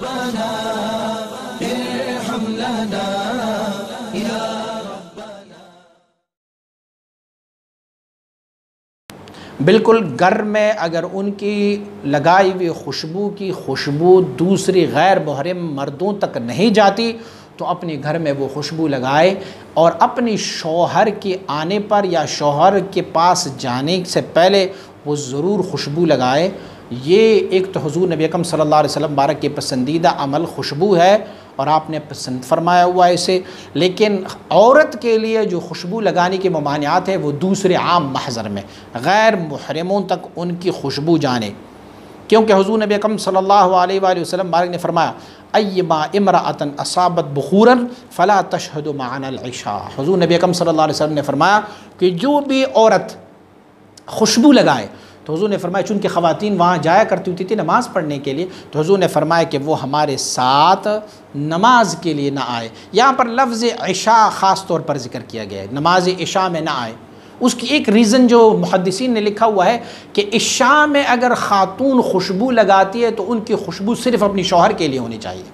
रब्बना इरहम लना या बिल्कुल घर में अगर उनकी लगाई हुई खुशबू की खुशबू दूसरी गैर मुहर्रम मर्दों तक नहीं जाती तो अपने घर में वो खुशबू लगाए और अपनी शौहर के आने पर या शौहर के पास जाने से पहले वो ज़रूर खुशबू लगाए। ये एक तो हुज़ूर नबी अकरम सल्लल्लाहु अलैहि वसल्लम बारक के पसंदीदा अमल खुशबू है और आपने पसंद फरमाया हुआ है इसे। लेकिन औरत के लिए जो खुशबू लगाने की ममानियात है वो दूसरे आम महज़र में गैर मुहर्रमों तक उनकी खुशबू जाने, क्योंकि हुज़ूर नबी अकरम सल्लल्लाहु अलैहि वसल्लम बारक ने फरमाया अय्यमा इमराअतन असाबत बुखूरन फ़ला तशहदु मअनल इशा। हुज़ूर नबी अकरम सल्लल्लाहु अलैहि वसल्लम ने फरमाया कि जो भी औरत खुशबू लगाए, तो हुज़ूर ने फरमाया चूँकि ख़वातीन वहाँ जाया करती होती थी नमाज़ पढ़ने के लिए, तो हुज़ूर ने फरमाया कि वो हमारे साथ नमाज के लिए ना आए। यहाँ पर लफ्ज़ इशा ख़ास तौर पर ज़िक्र किया गया है, नमाज इशा में ना आए। उसकी एक रीज़न जो मुहद्दिसीन ने लिखा हुआ है कि इशा में अगर ख़ातून खुशबू लगाती है तो उनकी खुशबू सिर्फ़ अपनी शौहर के लिए होनी चाहिए।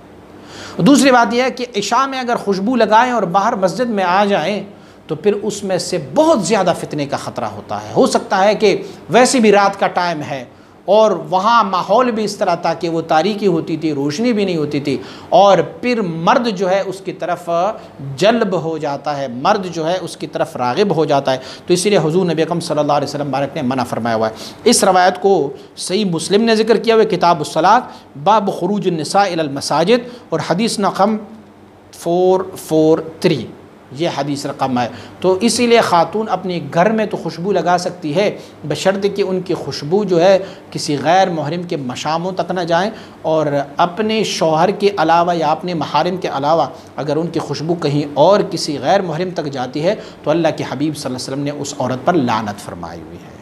दूसरी बात यह है कि इशा में अगर खुशबू लगाएं और बाहर मस्जिद में आ जाएं तो फिर उसमें से बहुत ज़्यादा फितने का ख़तरा होता है। हो सकता है कि वैसे भी रात का टाइम है और वहाँ माहौल भी इस तरह था कि वो तारीकी होती थी, रोशनी भी नहीं होती थी, और फिर मर्द जो है उसकी तरफ जल्ब हो जाता है, मर्द जो है उसकी तरफ राग़िब हो जाता है। तो इसीलिए हुज़ूर नबी अकरम सल्लल्लाहु अलैहि वसल्लम बारक ने मना फरमाया हुआ है। इस रवायत को सही मुस्लिम ने ज़िक्र किया हुआ किताबुस्सलात बाब खुरूज निसा इलल मसाजिद और हदीस रकम 443 ये हदीस रकम है। तो इसीलिए ख़ातून अपने घर में तो खुशबू लगा सकती है बशर्ते कि उनकी खुशबू जो है किसी गैर मुहर्रम के मशामों तक ना जाएं, और अपने शौहर के अलावा या अपने महारिम के अलावा अगर उनकी खुशबू कहीं और किसी गैर मुहर्रम तक जाती है तो अल्लाह के हबीब सल्लल्लाहु अलैहि वसल्लम ने उस औरत पर लानत फरमाई हुई है।